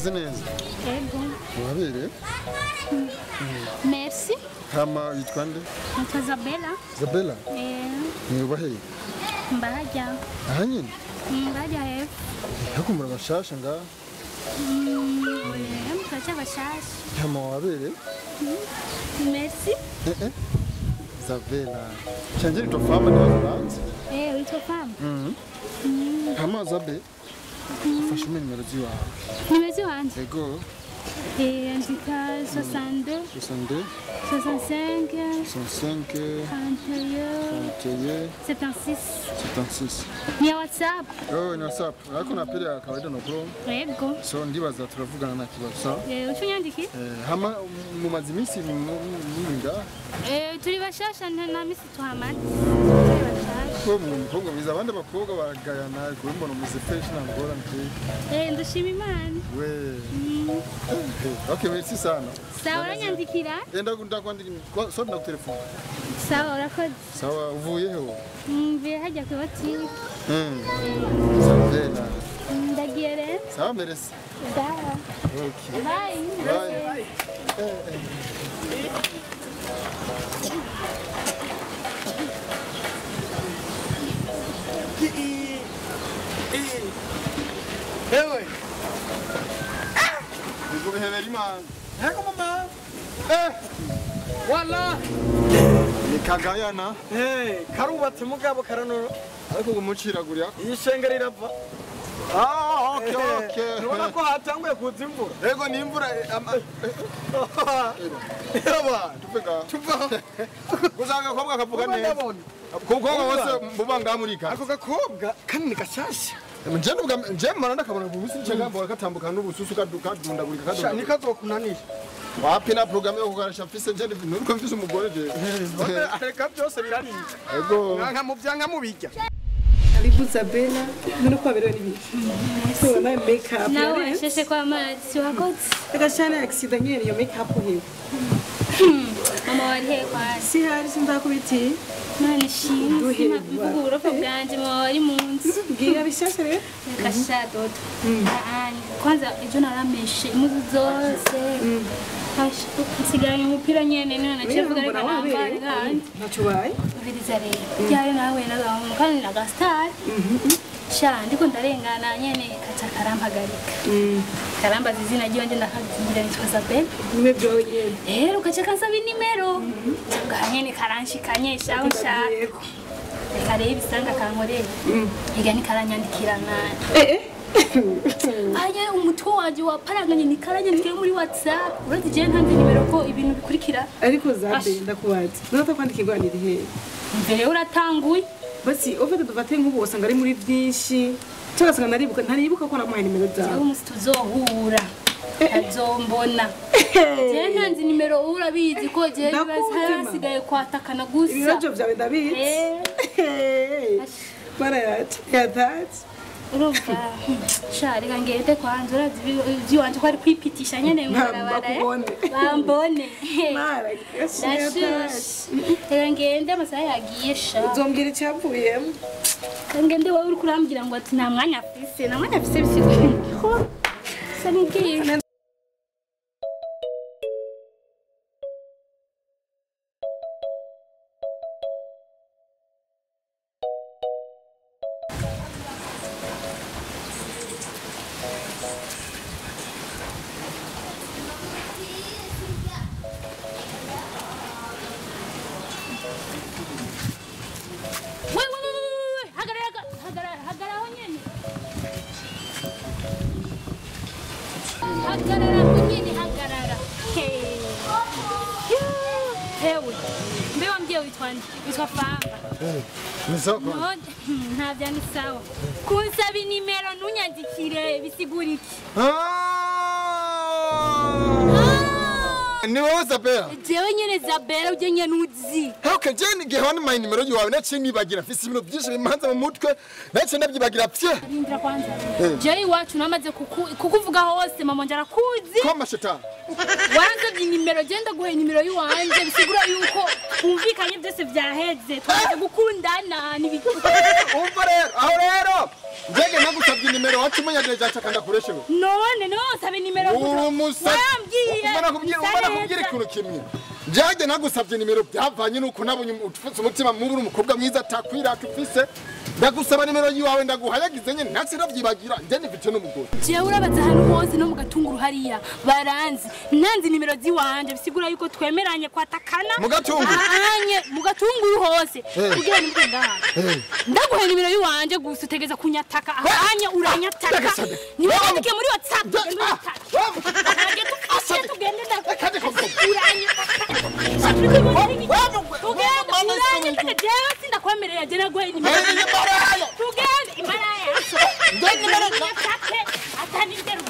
Umeze neza? Yego. Wabere? Merci. Hama yitwa nde? Nitwa Isabella. Isabella? Ni ubaheye? Mbajya. Aha nyine? Mbajya hepfo. Hakumura bashasha nga? Mutacha bashasha. Hama wabere? Merci. Isabella. Chanje nitwa Fama ndabaza banze. Witwa Fama? Hama Zabe? Fasha nimero ziwawe. Nimero ziwanje? Yego. Andika 62 62 65 65 41 76 76. Ni WhatsApp? Ni WhatsApp. Ariko na pili ya kawaida no bro. Yego. So ndibaza turavugana na kibazo. Ucunyandiki? Hama mu mazimisi mwinga. Turi bashasha na misi tuhamaze. Ko mu mukobwa mwiza abandi bakobwa baragayana ko mbona umuze fresh na ngora nti. Ndashima Imana. We. Okay, merci sana. Sawa uranyandikira? Ndakwandikira. So ndakutelefona. Sawa urakoze. Sawa uvuye he? Mvuye hajya ku botike. Isabella. Ndagiye rero. Sawa merci. Sawa. Okay. Bye. Ewe. Niko behebera imana. Heko mama. Wala. Ni kagayana. Karubatse mugabo karanoro. Ariko gumuciragurira. Iyi shenge rirava. Okay. Nubona ko hatanguye kuza imvura. Yego ni imvura. Yaba, Tuva. Gusanga kobwa kavuga neza. Kobwa wose mubanga murika. Ako gakobwa kanini gashasha. Nje mara ndakabona bubusi ncegambo katambuka n'ubususu kadundagurika Sha nikazokunanisha. Wapi na programme yo kugarisha mfise nje nuko mfise umugore je. Areka byose birarira. Yego. Nka mu byanga mubijya. Karibu Isabella, none kwa berewe nibi. So na makeup. Nawe sheshe kwa mazi wakoze. Agashana accident nyene yo makeup hiyo. Mama wari he kwa Si hari sindakubiti. none shimwe mvugo bwanje mama wari munsi. Gira bishashe rero. Kashadodo. Kwanza ejo narameshe imuzu zose. Nsigaranye umupira nyene none nacivuga ariko nambare kandi. Nacubaye. Ubiriza rero. Byari nawe nagamu kandi nagastar. Sha ndiko ndarengana nyene kaca karampagarika. Karambaza izina ryonje ndakagira nitwa Isabella. Niwe byoye. Rero kaca kansaba inimero. Ngahanye karanshikanye shaho shaka. Reka rero ibisanga kankoreye. Higa ni karanyandikirana. Aya umutwe waje waparanganye ni karanyandikira muri WhatsApp. Urati je ntanze nimero ko ibintu bikurikira. Ariko Zabe ndakubaza. Nota kwandikirwa ni rihe. Mbere uratanguye. Basi ofete dufate nk'ubu wasanga ari muri byinshi. Cyangwa ntaribuka ko namuhaye nimero zawe. Ubu musi tuzohura. Azombona. Je ntanze nimero urabizi ko je hasigaye kwatakana gusa. Ibibazo byawe ndabizi. Mara yataje. Urumva shari ngende kwanza urazi iby'iwanje ko ari kwipitisha nyene mbarabara. Bambone. Mara yashushe. Ngende amasaha yagiye sha. Uzombwira icyavuyemo. Ngende wowe uri kurambira ngo ati nta mwanya afise bisigura. Sanibwiye. Hagarara. Hewe. Mbewa mje witwa Famba. Ni sawa. Nta byani sawa. Kunsaba nimero nunyandikire bisigura iki? Ni wowe Isabella. Jewe nyene Isabella uje nyene uzi. Okay, je ni gehwana my nimero yawe nace nibagira mfise ibintu byinshi bimanza mu mutwe nace ndabyibagira pye. Rindira kwanza. Jewe iwacu namaze kukuvuga hose mama njara kuzi. Koma shetani. Wansabye nimero genda guhe nimero y'uwanje bisigura yuko umvikanye byose byaheze twaje gukundana n'ibiki. Umva rero aho rero njye nagusabye nimero wacu munyadeje akanda kureshewe. None sabe nimero wambwiye. Umara kubwira ikintu kimwe. Njye nagusabye nimero byavanye nuko nabonye utufutse umutima mubura umukobwa mwiza atakwiraka ufise. Ndagusaba nimero yiwawe ndaguhayagize nyene ntatsira vyibagira nje nifite n'umugore. Je urabaza hano hose no mugatunguru hariya baranzi nanzi nimero ziwanje bisigura yuko twemeranye kwatakana mugatunguru anye mugatunguru hose kugira ni ngaha ndaguhe nimero yiwanje gusa utegeza kunyataka anye uranyataka ni wandike muri WhatsApp tugende ndakande ndakwemerera je naguhe nimero tugende imaraya ndende nimero atani ndero